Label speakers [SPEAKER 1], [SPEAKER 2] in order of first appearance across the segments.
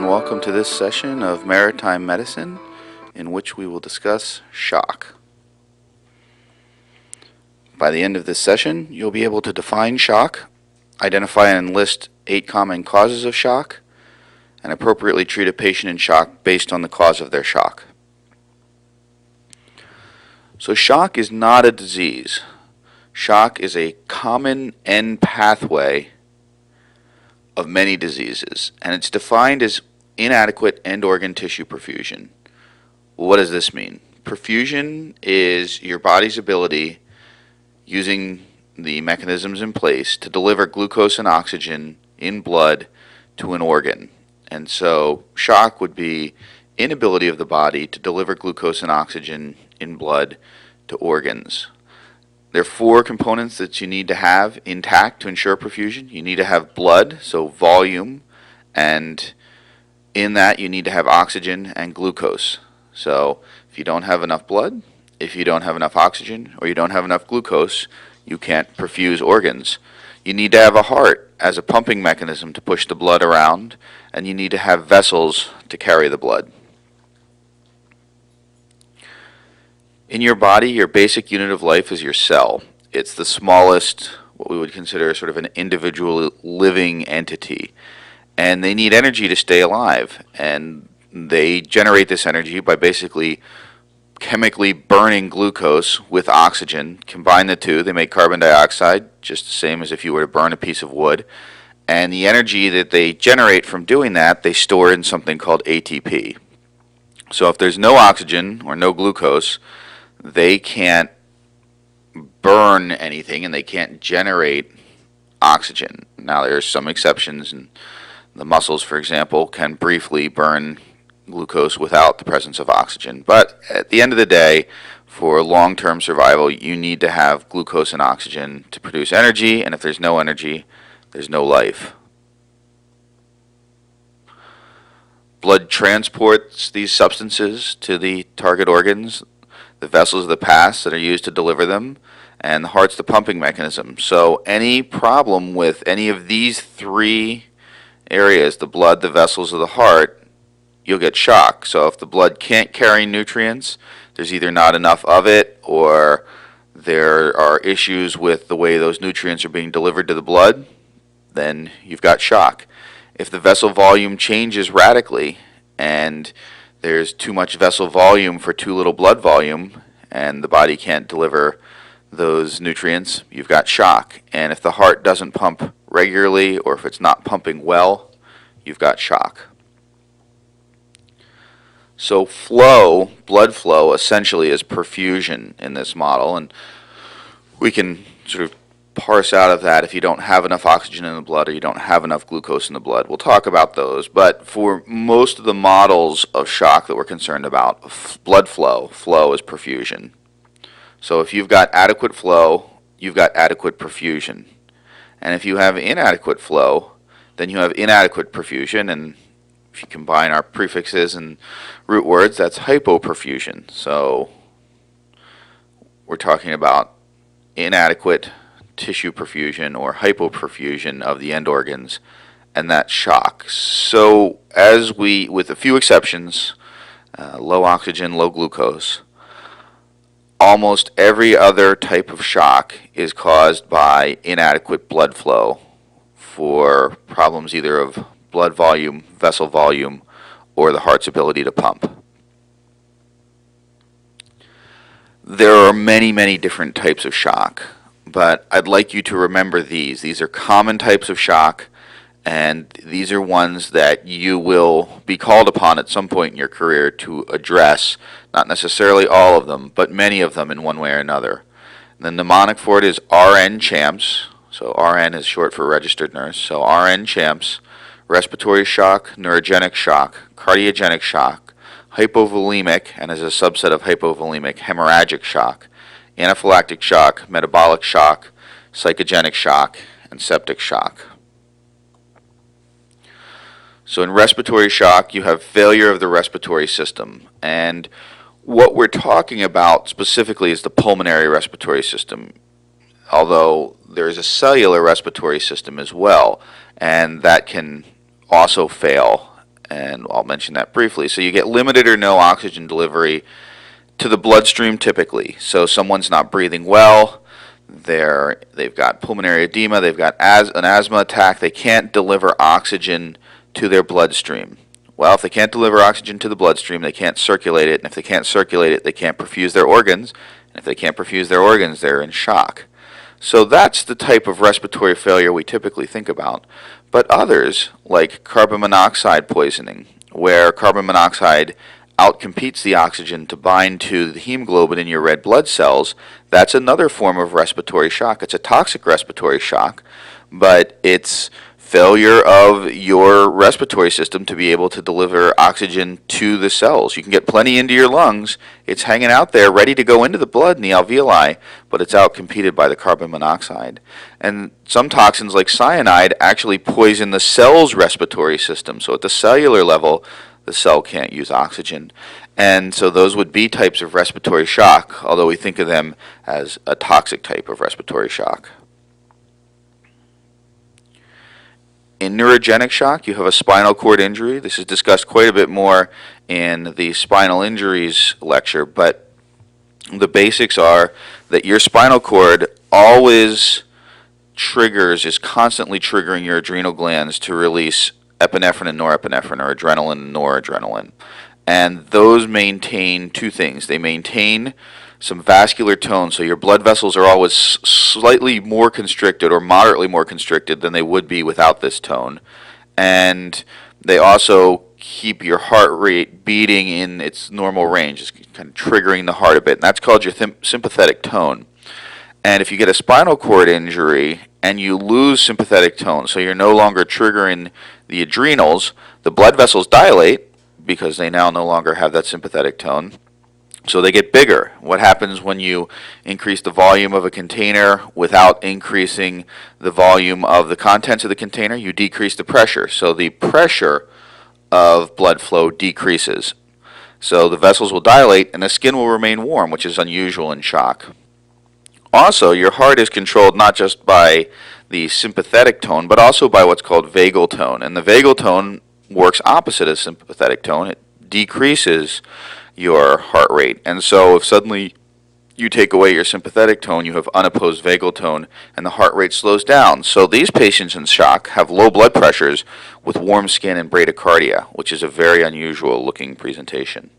[SPEAKER 1] welcome to this session of Maritime Medicine, in which we will discuss shock. By the end of this session, you'll be able to define shock, identify and list 8 common causes of shock, and appropriately treat a patient in shock based on the cause of their shock. So shock is not a disease. Shock is a common end pathway of many diseases, and it's defined as inadequate end organ tissue perfusion. What does this mean? Perfusion is your body's ability, using the mechanisms in place, to deliver glucose and oxygen in blood to an organ. And so shock would be inability of the body to deliver glucose and oxygen in blood to organs. There are 4 components that you need to have intact to ensure perfusion. You need to have blood, so volume, and in that you need to have oxygen and glucose. So if you don't have enough blood, if you don't have enough oxygen, or you don't have enough glucose, you can't perfuse organs. You need to have a heart as a pumping mechanism to push the blood around, and you need to have vessels to carry the blood. In your body, your basic unit of life is your cell. It's the smallest, what we would consider sort of an individual living entity. And they need energy to stay alive. And they generate this energy by basically chemically burning glucose with oxygen. Combine the two, they make carbon dioxide, just the same as if you were to burn a piece of wood. And the energy that they generate from doing that, they store in something called ATP. So if there's no oxygen or no glucose, they can't burn anything and they can't generate oxygen. Now there's some exceptions, and the muscles, for example, can briefly burn glucose without the presence of oxygen. But at the end of the day, for long-term survival, you need to have glucose and oxygen to produce energy, and if there's no energy, there's no life. Blood transports these substances to the target organs. The vessels of the pass that are used to deliver them, and the heart's the pumping mechanism. So any problem with any of these 3 areas, the blood, the vessels, or the heart, you'll get shock. So if the blood can't carry nutrients, there's either not enough of it, or there are issues with the way those nutrients are being delivered to the blood, then you've got shock. If the vessel volume changes radically, and there's too much vessel volume for too little blood volume, and the body can't deliver those nutrients, you've got shock. And if the heart doesn't pump regularly, or if it's not pumping well, you've got shock. So flow, blood flow, essentially is perfusion in this model, and we can sort of parse out of that if you don't have enough oxygen in the blood or you don't have enough glucose in the blood. We'll talk about those, but for most of the models of shock that we're concerned about, blood flow is perfusion. So if you've got adequate flow, you've got adequate perfusion. And if you have inadequate flow, then you have inadequate perfusion, and if you combine our prefixes and root words, that's hypoperfusion. So we're talking about inadequate tissue perfusion or hypoperfusion of the end organs, and that's shock. So as we, with a few exceptions, low oxygen, low glucose, almost every other type of shock is caused by inadequate blood flow for problems either of blood volume, vessel volume, or the heart's ability to pump. There are many, many different types of shock, but I'd like you to remember these. These are common types of shock, and these are ones that you will be called upon at some point in your career to address. Not necessarily all of them, but many of them in one way or another. The mnemonic for it is RN CHAMPS. So RN is short for registered nurse. So RN CHAMPS, respiratory shock, neurogenic shock, cardiogenic shock, hypovolemic, and as a subset of hypovolemic, hemorrhagic shock, anaphylactic shock, metabolic shock, psychogenic shock, and septic shock. So in respiratory shock, you have failure of the respiratory system. And what we're talking about specifically is the pulmonary respiratory system, although there is a cellular respiratory system as well, and that can also fail. and I'll mention that briefly. So you get limited or no oxygen delivery to the bloodstream typically. So someone's not breathing well, they've got pulmonary edema, they've got an asthma attack, they can't deliver oxygen to their bloodstream. Well, if they can't deliver oxygen to the bloodstream, they can't circulate it, and if they can't circulate it, they can't perfuse their organs, and if they can't perfuse their organs, they're in shock. So that's the type of respiratory failure we typically think about. But others, like carbon monoxide poisoning, where carbon monoxide outcompetes the oxygen to bind to the hemoglobin in your red blood cells, that's another form of respiratory shock. It's a toxic respiratory shock, but it's failure of your respiratory system to be able to deliver oxygen to the cells. You can get plenty into your lungs. It's hanging out there ready to go into the blood in the alveoli, but it's outcompeted by the carbon monoxide. And some toxins like cyanide actually poison the cell's respiratory system. So at the cellular level, the cell can't use oxygen. And so those would be types of respiratory shock, although we think of them as a toxic type of respiratory shock. In neurogenic shock, you have a spinal cord injury. This is discussed quite a bit more in the spinal injuries lecture, but the basics are that your spinal cord always is constantly triggering your adrenal glands to release epinephrine and norepinephrine, or adrenaline and noradrenaline. And those maintain two things. They maintain some vascular tone, so your blood vessels are always slightly more constricted or moderately more constricted than they would be without this tone. And they also keep your heart rate beating in its normal range, it's kind of triggering the heart a bit. And that's called your sympathetic tone. And if you get a spinal cord injury and you lose sympathetic tone, so you're no longer triggering the adrenals, the blood vessels dilate because they now no longer have that sympathetic tone. So they get bigger. What happens when you increase the volume of a container without increasing the volume of the contents of the container? You decrease the pressure. So the pressure of blood flow decreases. So the vessels will dilate and the skin will remain warm, which is unusual in shock. Also, your heart is controlled not just by the sympathetic tone, but also by what's called vagal tone. And the vagal tone works opposite of sympathetic tone. It decreases your heart rate. And so if suddenly you take away your sympathetic tone, you have unopposed vagal tone, and the heart rate slows down. So these patients in shock have low blood pressures with warm skin and bradycardia, which is a very unusual looking presentation.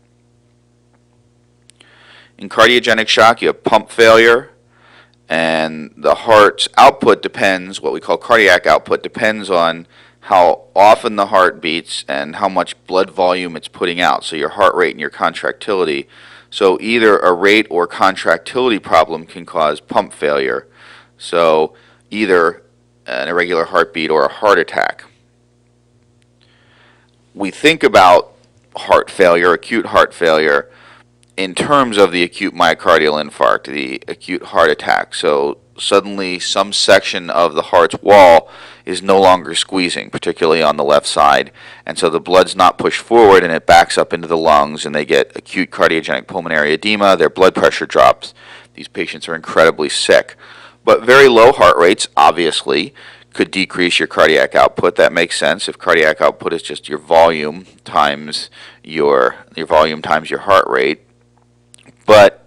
[SPEAKER 1] In cardiogenic shock, you have pump failure, and the heart's output depends, what we call cardiac output, depends on how often the heart beats and how much blood volume it's putting out, so your heart rate and your contractility. So either a rate or contractility problem can cause pump failure, so either an irregular heartbeat or a heart attack. We think about heart failure, acute heart failure, in terms of the acute myocardial infarct, the acute heart attack. So suddenly some section of the heart's wall is no longer squeezing, particularly on the left side, and so the blood's not pushed forward and it backs up into the lungs and they get acute cardiogenic pulmonary edema, their blood pressure drops. These patients are incredibly sick. But very low heart rates, obviously, could decrease your cardiac output. That makes sense. If cardiac output is just your volume times your heart rate. But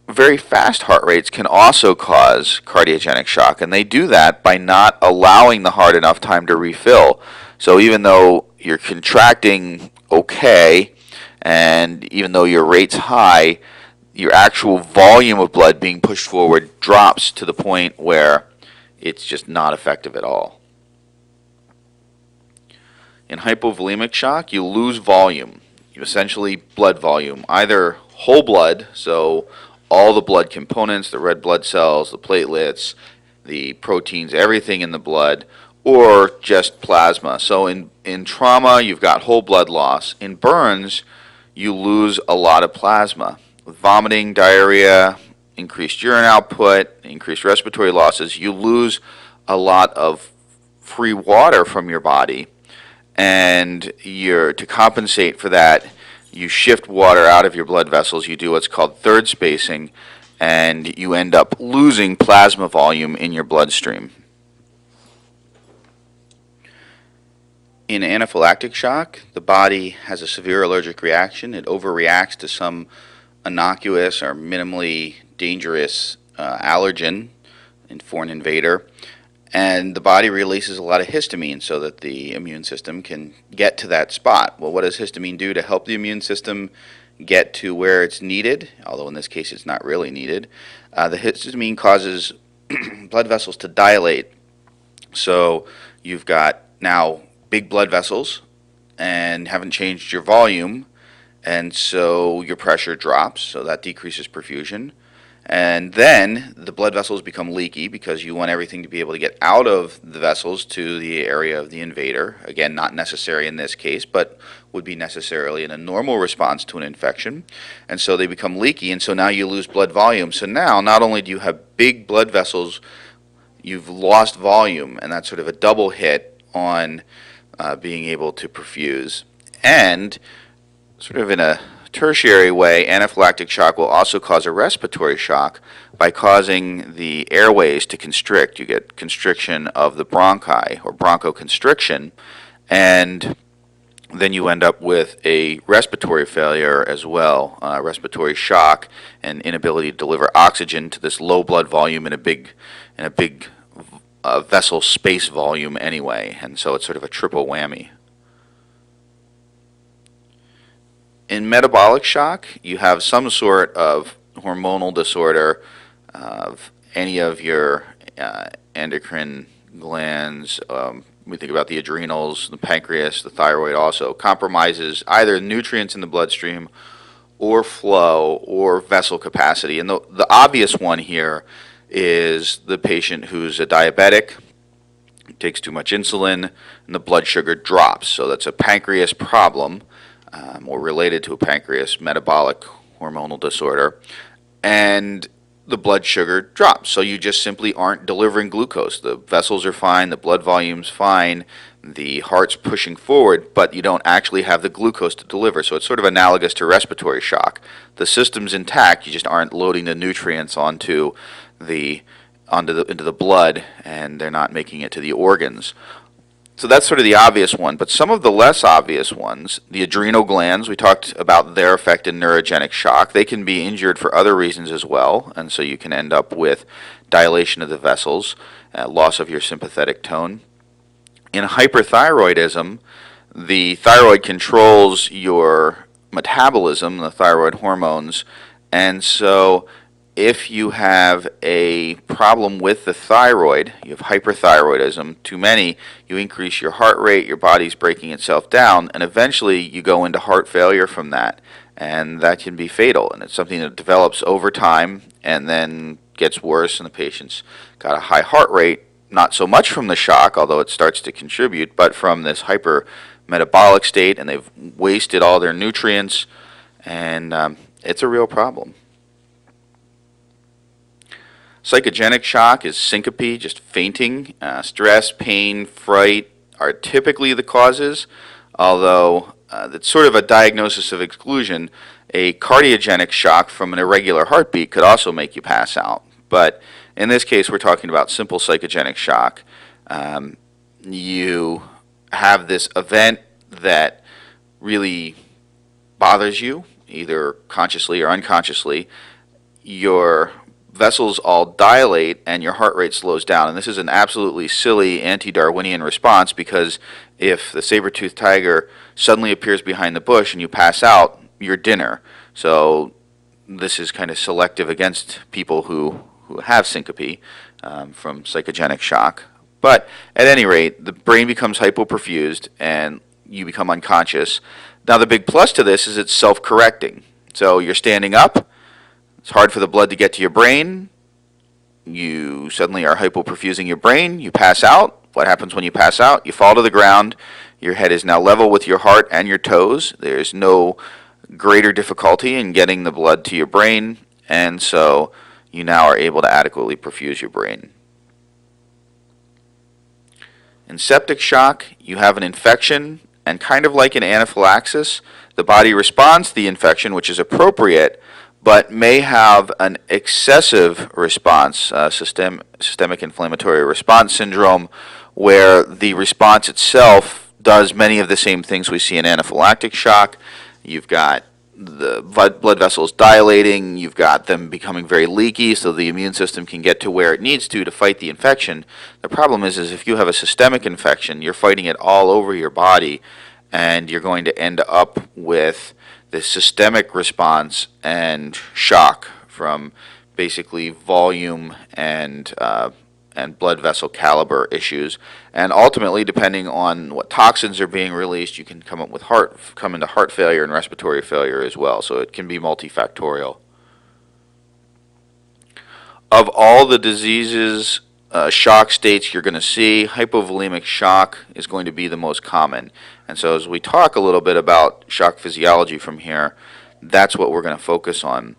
[SPEAKER 1] very fast heart rates can also cause cardiogenic shock, and they do that by not allowing the heart enough time to refill. So even though you're contracting okay, and even though your rate's high, your actual volume of blood being pushed forward drops to the point where it's just not effective at all. In hypovolemic shock, you lose volume, essentially blood volume, either whole blood, so all the blood components, the red blood cells, the platelets, the proteins, everything in the blood, or just plasma. So in trauma, you've got whole blood loss. In burns, you lose a lot of plasma. With vomiting, diarrhea, increased urine output, increased respiratory losses, you lose a lot of free water from your body. And to compensate for that, you shift water out of your blood vessels. You do what's called third spacing, and you end up losing plasma volume in your bloodstream. In anaphylactic shock, the body has a severe allergic reaction. It overreacts to some innocuous or minimally dangerous allergen for an invader, and the body releases a lot of histamine so that the immune system can get to that spot. Well, what does histamine do to help the immune system get to where it's needed? Although in this case it's not really needed. The histamine causes blood vessels to dilate. So you've got now big blood vessels and haven't changed your volume, and so your pressure drops, so that decreases perfusion. And then the blood vessels become leaky because you want everything to be able to get out of the vessels to the area of the invader. Again, not necessary in this case, but would be necessarily in a normal response to an infection. And so they become leaky, and so now you lose blood volume. So now not only do you have big blood vessels, you've lost volume, and that's sort of a double hit on being able to perfuse. And sort of in a tertiary way, anaphylactic shock will also cause a respiratory shock by causing the airways to constrict. You get constriction of the bronchi, or bronchoconstriction, and then you end up with a respiratory failure as well, respiratory shock, and inability to deliver oxygen to this low blood volume in a big vessel space volume anyway, and so it's sort of a triple whammy. In metabolic shock, you have some sort of hormonal disorder of any of your endocrine glands. We think about the adrenals, the pancreas, the thyroid also. Compromises either nutrients in the bloodstream or flow or vessel capacity. And the obvious one here is the patient who's a diabetic, takes too much insulin, and the blood sugar drops. So that's a pancreas problem. Or related to a pancreas metabolic hormonal disorder, and the blood sugar drops. So you just simply aren't delivering glucose. The vessels are fine, the blood volume's fine, the heart's pushing forward, but you don't actually have the glucose to deliver. So it's sort of analogous to respiratory shock. The system's intact, you just aren't loading the nutrients into the blood, and they're not making it to the organs. So that's sort of the obvious one, but some of the less obvious ones, the adrenal glands, we talked about their effect in neurogenic shock. They can be injured for other reasons as well, and so you can end up with dilation of the vessels, loss of your sympathetic tone. In hyperthyroidism, the thyroid controls your metabolism, the thyroid hormones, and so if you have a problem with the thyroid, you have hyperthyroidism, too many, you increase your heart rate, your body's breaking itself down, and eventually you go into heart failure from that. And that can be fatal, and it's something that develops over time and then gets worse, and the patient's got a high heart rate, not so much from the shock, although it starts to contribute, but from this hypermetabolic state, and they've wasted all their nutrients, and it's a real problem. Psychogenic shock is syncope, just fainting. Stress, pain, fright are typically the causes, although that's sort of a diagnosis of exclusion. A cardiogenic shock from an irregular heartbeat could also make you pass out. But in this case, we're talking about simple psychogenic shock. You have this event that really bothers you, either consciously or unconsciously. Your vessels all dilate and your heart rate slows down. And this is an absolutely silly anti-Darwinian response, because if the saber-toothed tiger suddenly appears behind the bush and you pass out, you're dinner. So this is kind of selective against people who have syncope from psychogenic shock. But at any rate, the brain becomes hypoperfused and you become unconscious. Now the big plus to this is it's self-correcting. So you're standing up, it's hard for the blood to get to your brain. You suddenly are hypoperfusing your brain. You pass out. What happens when you pass out? You fall to the ground. Your head is now level with your heart and your toes. There's no greater difficulty in getting the blood to your brain, and so you now are able to adequately perfuse your brain. In septic shock, you have an infection, and kind of like an anaphylaxis, the body responds to the infection, which is appropriate, but may have an excessive response, systemic inflammatory response syndrome, where the response itself does many of the same things we see in anaphylactic shock. You've got the blood vessels dilating, you've got them becoming very leaky so the immune system can get to where it needs to fight the infection. The problem is if you have a systemic infection, you're fighting it all over your body, and you're going to end up with this systemic response and shock from basically volume and blood vessel caliber issues. And ultimately, depending on what toxins are being released, you can come into heart failure and respiratory failure as well. So it can be multifactorial. Of all the diseases, shock states you're going to see, hypovolemic shock is going to be the most common. And so as we talk a little bit about shock physiology from here, that's what we're going to focus on.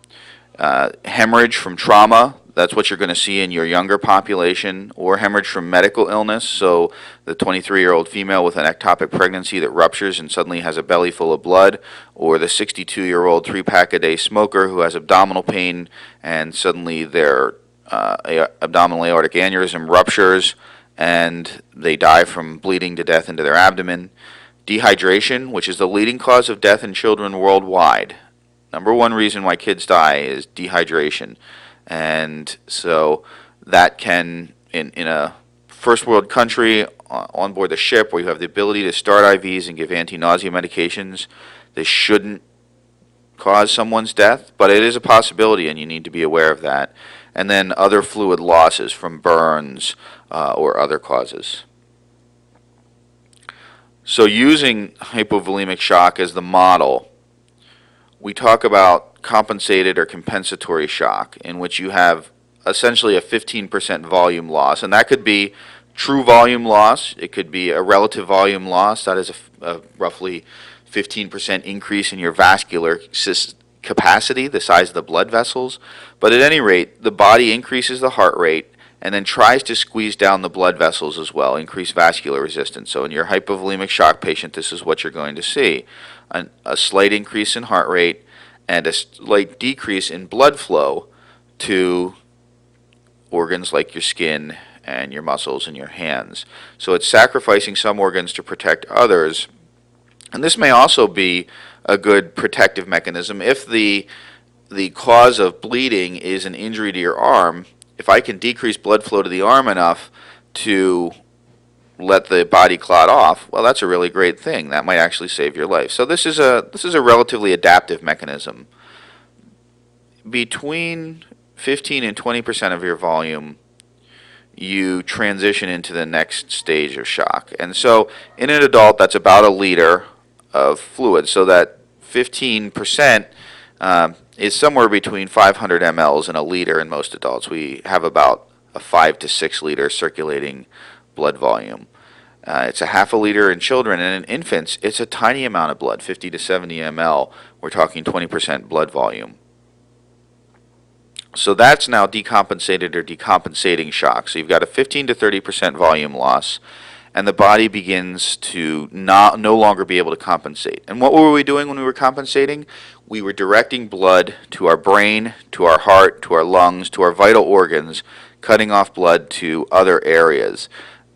[SPEAKER 1] Hemorrhage from trauma, that's what you're going to see in your younger population, or hemorrhage from medical illness, so the 23-year-old female with an ectopic pregnancy that ruptures and suddenly has a belly full of blood, or the 62-year-old 3-pack-a-day smoker who has abdominal pain and suddenly their abdominal aortic aneurysm ruptures and they die from bleeding to death into their abdomen. Dehydration, which is the leading cause of death in children worldwide. Number one reason why kids die is dehydration. And so that can, in a first world country on board the ship where you have the ability to start IVs and give anti-nausea medications, this shouldn't cause someone's death, but it is a possibility and you need to be aware of that. And then other fluid losses from burns or other causes. So using hypovolemic shock as the model, we talk about compensated or compensatory shock, in which you have essentially a 15% volume loss. And that could be true volume loss. It could be a relative volume loss. That is a roughly 15% increase in your vascular capacity, the size of the blood vessels. But at any rate, the body increases the heart rate and then tries to squeeze down the blood vessels as well, increase vascular resistance. So in your hypovolemic shock patient, this is what you're going to see. A slight increase in heart rate and a slight decrease in blood flow to organs like your skin and your muscles and your hands. So it's sacrificing some organs to protect others. And this may also be a good protective mechanism. If the cause of bleeding is an injury to your arm, if I can decrease blood flow to the arm enough to let the body clot off, well, that's a really great thing. That might actually save your life. So this is a relatively adaptive mechanism. Between 15 and 20% of your volume, you transition into the next stage of shock. And so in an adult, that's about 1 liter of fluid. So that 15% is somewhere between 500 mLs and 1 liter in most adults. We have about a 5 to 6 liter circulating blood volume. It's a half a liter in children, and in infants, it's a tiny amount of blood, 50 to 70 ml. We're talking 20% blood volume. So that's now decompensated or decompensating shock. So you've got a 15 to 30% volume loss, and the body begins to no longer be able to compensate. And what were we doing when we were compensating? We were directing blood to our brain, to our heart, to our lungs, to our vital organs, cutting off blood to other areas,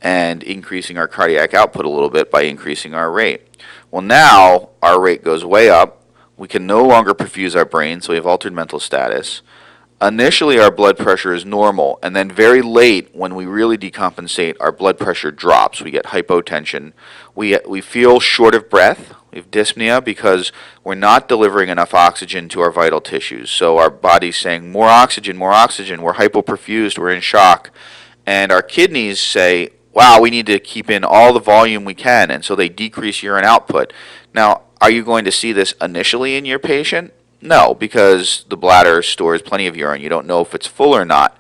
[SPEAKER 1] and increasing our cardiac output a little bit by increasing our rate. Well, now our rate goes way up. We can no longer perfuse our brain, so we have altered mental status. Initially, our blood pressure is normal, and then very late, when we really decompensate, our blood pressure drops. We get hypotension. We feel short of breath. We have dyspnea because we're not delivering enough oxygen to our vital tissues. So our body's saying, more oxygen, more oxygen. We're hypoperfused. We're in shock. And our kidneys say, wow, we need to keep in all the volume we can, and so they decrease urine output. Now, are you going to see this initially in your patient? No, because the bladder stores plenty of urine. You don't know if it's full or not.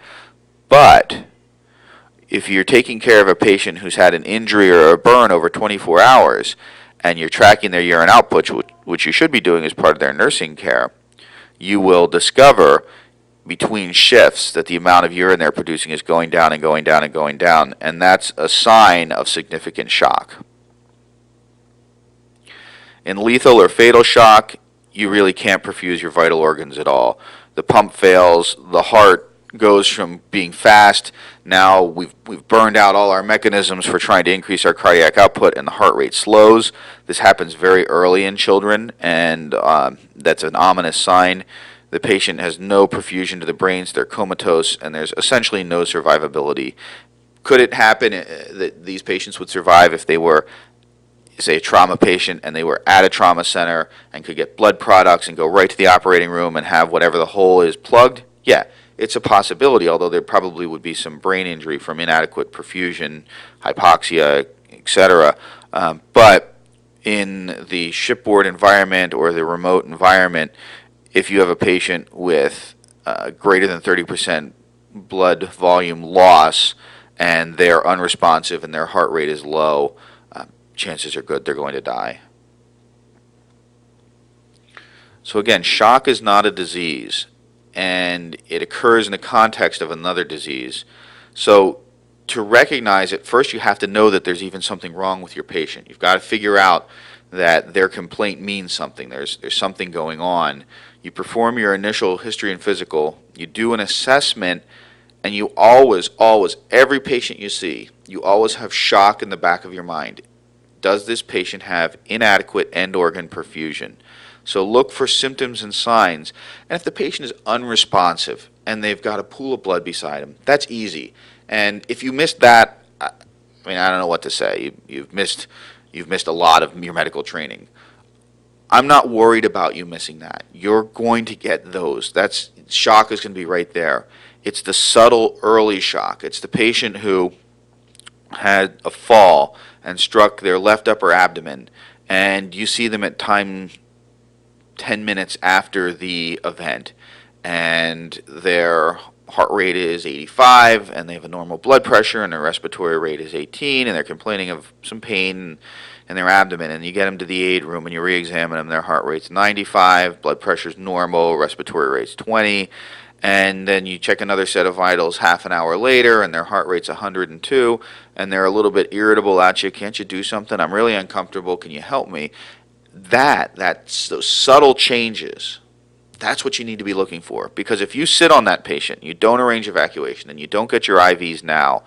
[SPEAKER 1] But if you're taking care of a patient who's had an injury or a burn over 24 hours, and you're tracking their urine output, which you should be doing as part of their nursing care, you will discover between shifts that the amount of urine they're producing is going down and going down and going down, and that's a sign of significant shock. In lethal or fatal shock, you really can't perfuse your vital organs at all. The pump fails, the heart goes from being fast, now we've burned out all our mechanisms for trying to increase our cardiac output, and the heart rate slows. This happens very early in children, and that's an ominous sign. The patient has no perfusion to the brains, they're comatose, and there's essentially no survivability. Could it happen that these patients would survive if they were, say, a trauma patient and they were at a trauma center and could get blood products and go right to the operating room and have whatever the hole is plugged? Yeah, it's a possibility, although there probably would be some brain injury from inadequate perfusion, hypoxia, etc. But in the shipboard environment or the remote environment, if you have a patient with greater than 30% blood volume loss and they're unresponsive and their heart rate is low, chances are good they're going to die. So again, shock is not a disease, and it occurs in the context of another disease. So to recognize it, first you have to know that there's even something wrong with your patient. You've got to figure out that their complaint means something. There's something going on. You perform your initial history and physical, you do an assessment, and you always, every patient you see, you always have shock in the back of your mind. Does this patient have inadequate end organ perfusion? So look for symptoms and signs. And if the patient is unresponsive and they've got a pool of blood beside them, that's easy. And if you missed that, I mean, I don't know what to say. You've missed a lot of your medical training. I'm not worried about you missing that. You're going to get those. That's shock is going to be right there. It's the subtle early shock. It's the patient who had a fall and struck their left upper abdomen, and you see them at time 10 minutes after the event, and their heart rate is 85, and they have a normal blood pressure, and their respiratory rate is 18, and they're complaining of some pain in their abdomen, and you get them to the aid room, and you re-examine them, their heart rate's 95, blood pressure's normal, respiratory rate's 20, and then you check another set of vitals half an hour later, and their heart rate's 102, and they're a little bit irritable at you. Can't you do something? I'm really uncomfortable. Can you help me? That's those subtle changes. That's what you need to be looking for. Because if you sit on that patient, you don't arrange evacuation, and you don't get your IVs now,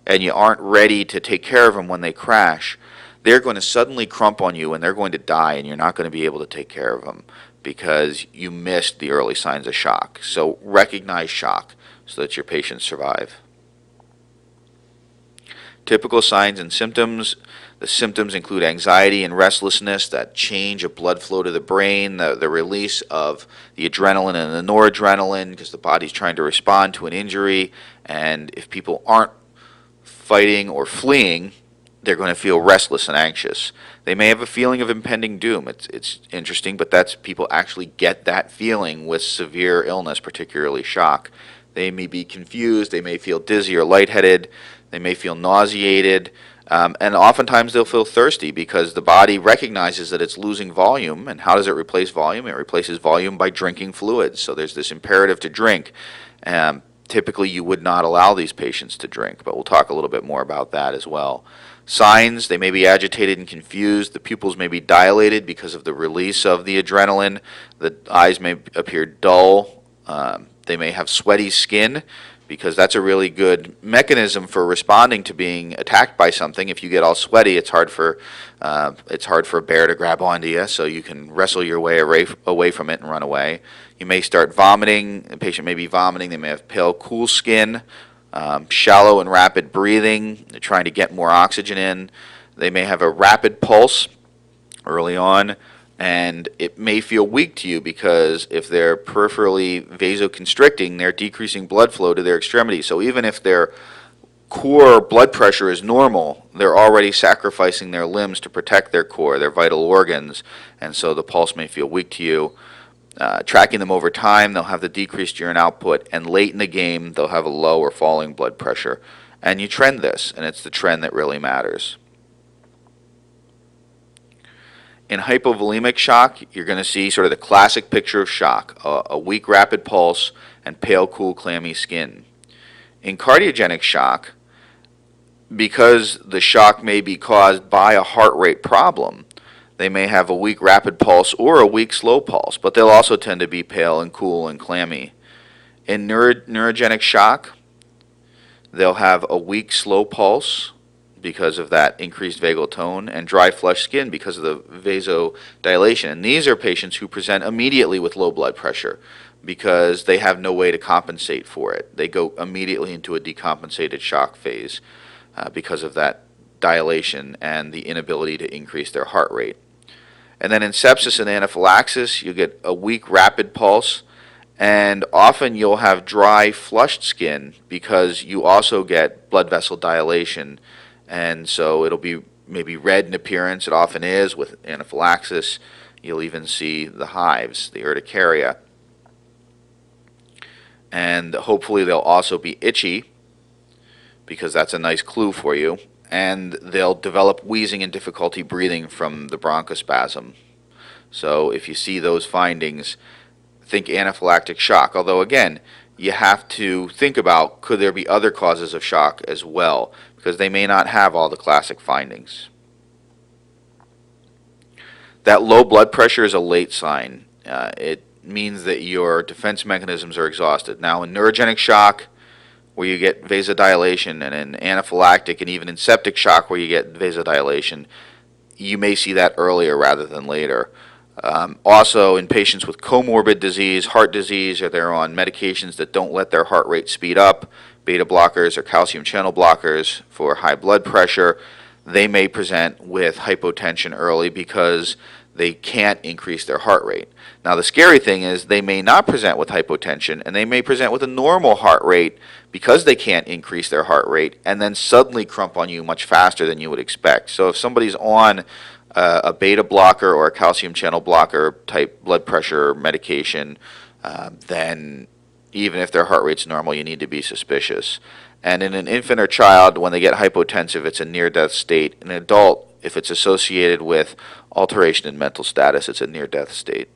[SPEAKER 1] and you aren't ready to take care of them when they crash, they're going to suddenly crump on you, and they're going to die, and you're not going to be able to take care of them because you missed the early signs of shock. So recognize shock so that your patients survive. Typical signs and symptoms. The symptoms include anxiety and restlessness, that change of blood flow to the brain, the release of the adrenaline and the noradrenaline because the body's trying to respond to an injury. And if people aren't fighting or fleeing, they're going to feel restless and anxious. They may have a feeling of impending doom. It's interesting, but that's people actually get that feeling with severe illness, particularly shock. They may be confused. They may feel dizzy or lightheaded. They may feel nauseated. And oftentimes they'll feel thirsty because the body recognizes that it's losing volume. And how does it replace volume? It replaces volume by drinking fluids. So there's this imperative to drink. Typically you would not allow these patients to drink, but we'll talk a little bit more about that as well. Signs, they may be agitated and confused. The pupils may be dilated because of the release of the adrenaline. The eyes may appear dull. They may have sweaty skin because that's a really good mechanism for responding to being attacked by something. If you get all sweaty, it's hard for a bear to grab onto you, so you can wrestle your way away from it and run away. You may start vomiting. The patient may be vomiting. They may have pale, cool skin. Shallow and rapid breathing. They're trying to get more oxygen in. They may have a rapid pulse early on, and it may feel weak to you because if they're peripherally vasoconstricting, they're decreasing blood flow to their extremities. So even if their core blood pressure is normal, they're already sacrificing their limbs to protect their core, their vital organs, and so the pulse may feel weak to you. Tracking them over time, they'll have the decreased urine output, and late in the game, they'll have a low or falling blood pressure. And you trend this, and it's the trend that really matters. In hypovolemic shock, you're going to see sort of the classic picture of shock, a weak rapid pulse and pale, cool, clammy skin. In cardiogenic shock, because the shock may be caused by a heart rate problem, they may have a weak rapid pulse or a weak slow pulse, but they'll also tend to be pale and cool and clammy. In neurogenic shock, they'll have a weak, slow pulse because of that increased vagal tone, and dry, flushed skin because of the vasodilation. And these are patients who present immediately with low blood pressure because they have no way to compensate for it. They go immediately into a decompensated shock phase because of that dilation and the inability to increase their heart rate. And then in sepsis and anaphylaxis, you get a weak, rapid pulse, and often you'll have dry, flushed skin because you also get blood vessel dilation, and so it'll be maybe red in appearance. It often is with anaphylaxis. You'll even see the hives, the urticaria. And hopefully they'll also be itchy because that's a nice clue for you. And they'll develop wheezing and difficulty breathing from the bronchospasm. So if you see those findings, think anaphylactic shock. Although again, you have to think about, could there be other causes of shock as well, because they may not have all the classic findings. That low blood pressure is a late sign. It means that your defense mechanisms are exhausted. Now in neurogenic shock, where you get vasodilation, and in anaphylactic and even in septic shock where you get vasodilation, you may see that earlier rather than later. Also, in patients with comorbid disease, heart disease, or they're on medications that don't let their heart rate speed up, beta blockers or calcium channel blockers for high blood pressure, they may present with hypotension early because they can't increase their heart rate. Now, the scary thing is they may not present with hypotension, and they may present with a normal heart rate because they can't increase their heart rate, and then suddenly crump on you much faster than you would expect. So if somebody's on a beta blocker or a calcium channel blocker type blood pressure medication, then even if their heart rate's normal, you need to be suspicious. And in an infant or child, when they get hypotensive, it's a near-death state. In an adult, if it's associated with alteration in mental status, it's a near-death state.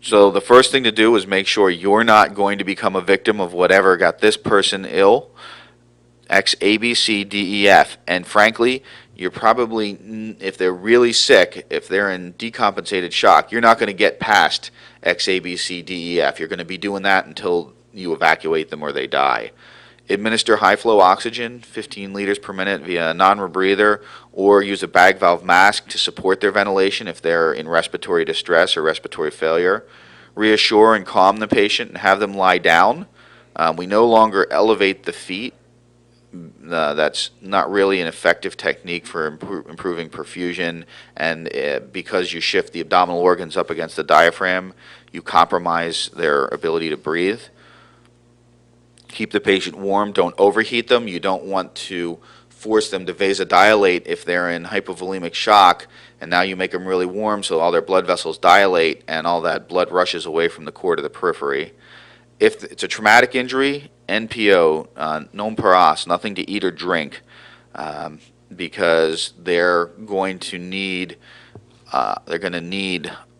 [SPEAKER 1] So the first thing to do is make sure you're not going to become a victim of whatever got this person ill. X, A, B, C, D, E, F. And frankly, you're probably, if they're really sick, if they're in decompensated shock, you're not going to get past X, A, B, C, D, E, F. You're going to be doing that until you evacuate them or they die. Administer high-flow oxygen, 15 liters per minute via a non-rebreather, or use a bag valve mask to support their ventilation if they're in respiratory distress or respiratory failure. Reassure and calm the patient and have them lie down. We no longer elevate the feet. That's not really an effective technique for improving perfusion, and because you shift the abdominal organs up against the diaphragm, you compromise their ability to breathe. Keep the patient warm. Don't overheat them. You don't want to force them to vasodilate if they're in hypovolemic shock, and now you make them really warm so all their blood vessels dilate and all that blood rushes away from the core to the periphery. If it's a traumatic injury, NPO, non paras, nothing to eat or drink, because they're going to need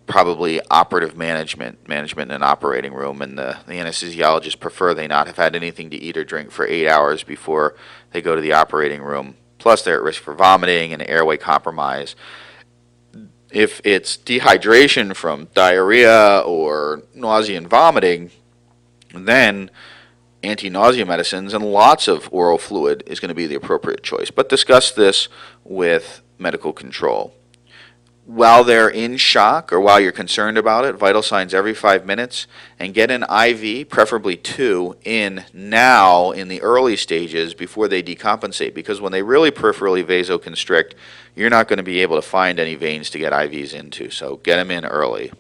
[SPEAKER 1] probably operative management in an operating room, and the anesthesiologists prefer they not have had anything to eat or drink for 8 hours before they go to the operating room. Plus, they're at risk for vomiting and airway compromise. If it's dehydration from diarrhea or nausea and vomiting, then anti-nausea medicines and lots of oral fluid is going to be the appropriate choice. But discuss this with medical control. While they're in shock or while you're concerned about it, vital signs every 5 minutes, and get an IV, preferably 2, in now in the early stages before they decompensate, because when they really peripherally vasoconstrict, you're not going to be able to find any veins to get IVs into, so get them in early.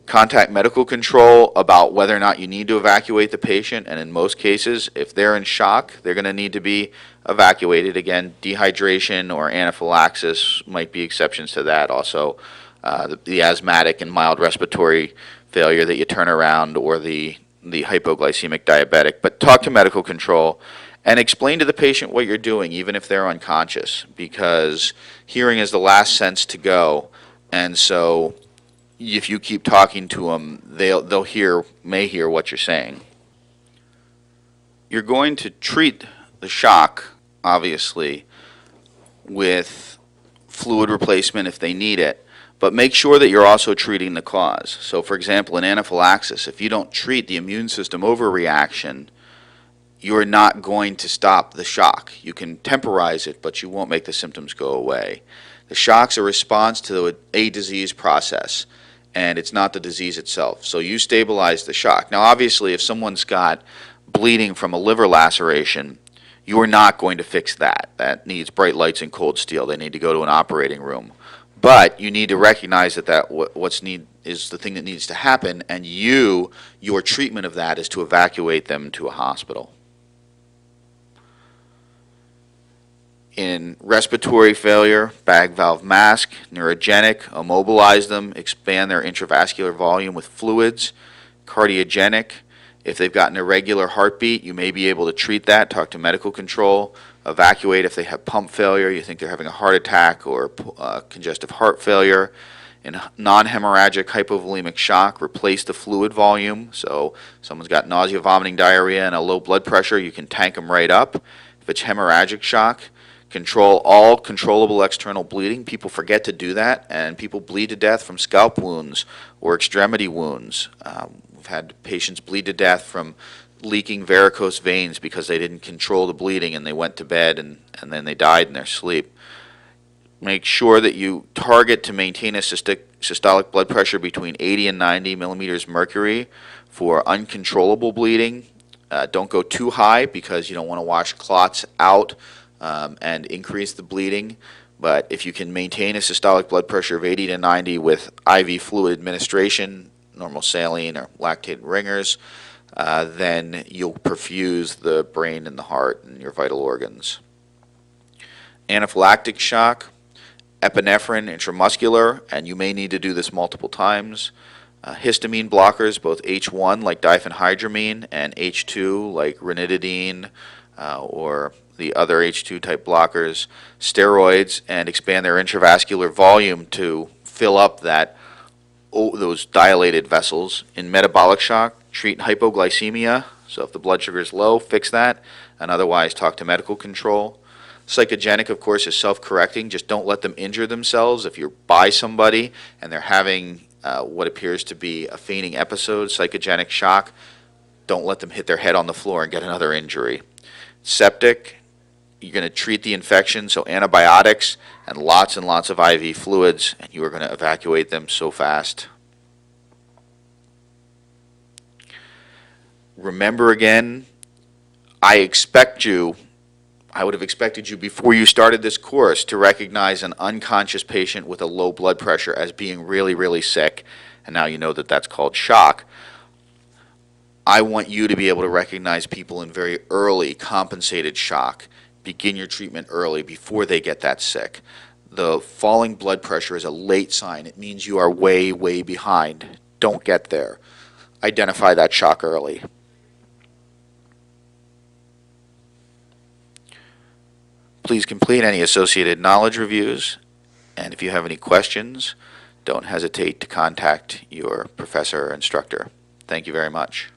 [SPEAKER 1] Contact medical control about whether or not you need to evacuate the patient, and in most cases, if they're in shock, they're going to need to be evacuated. Again, dehydration or anaphylaxis might be exceptions to that. Also, the asthmatic and mild respiratory failure that you turn around, or the hypoglycemic diabetic. But talk to medical control and explain to the patient what you're doing, even if they're unconscious, because hearing is the last sense to go, and so if you keep talking to them, they'll may hear what you're saying. You're going to treat the shock, obviously, with fluid replacement if they need it, But make sure that you're also treating the cause. So for example, in anaphylaxis, if you don't treat the immune system overreaction, you're not going to stop the shock. You can temporize it, but you won't make the symptoms go away. The shock's a response to a disease process, and it's not the disease itself. So you stabilize the shock. Now, obviously, if someone's got bleeding from a liver laceration, you are not going to fix that. That needs bright lights and cold steel. They need to go to an operating room. But you need to recognize that is the thing that needs to happen, and your treatment of that is to evacuate them to a hospital. In respiratory failure, bag valve mask, neurogenic, immobilize them, expand their intravascular volume with fluids. Cardiogenic, if they've got an irregular heartbeat, you may be able to treat that, talk to medical control. Evacuate if they have pump failure, you think they're having a heart attack or congestive heart failure. In non-hemorrhagic hypovolemic shock, replace the fluid volume. So someone's got nausea, vomiting, diarrhea, and a low blood pressure, you can tank them right up. If it's hemorrhagic shock, control all controllable external bleeding. People forget to do that, and people bleed to death from scalp wounds or extremity wounds. We've had patients bleed to death from leaking varicose veins because they didn't control the bleeding and they went to bed and then they died in their sleep. Make sure that you target to maintain a systolic blood pressure between 80 and 90 millimeters mercury for uncontrollable bleeding. Don't go too high because you don't want to wash clots out and increase the bleeding. But if you can maintain a systolic blood pressure of 80 to 90 with IV fluid administration, normal saline or lactated ringers, then you'll perfuse the brain and the heart and your vital organs. Anaphylactic shock, epinephrine intramuscular, and you may need to do this multiple times. Histamine blockers, both H1 like diphenhydramine and H2 like ranitidine or the other H2 type blockers. Steroids, and expand their intravascular volume to fill up those dilated vessels. In metabolic shock, treat hypoglycemia. So if the blood sugar is low, fix that, and otherwise talk to medical control. Psychogenic, of course, is self-correcting. Just don't let them injure themselves. If you're by somebody and they're having what appears to be a fainting episode, psychogenic shock, don't let them hit their head on the floor and get another injury. Septic, you're going to treat the infection, so antibiotics and lots of IV fluids, and you are going to evacuate them so fast. Remember again, I would have expected you before you started this course to recognize an unconscious patient with a low blood pressure as being really, really sick, and now you know that that's called shock. I want you to be able to recognize people in very early compensated shock. Begin your treatment early before they get that sick. The falling blood pressure is a late sign. It means you are way, way behind. Don't get there. Identify that shock early. Please complete any associated knowledge reviews, and if you have any questions, don't hesitate to contact your professor or instructor. Thank you very much.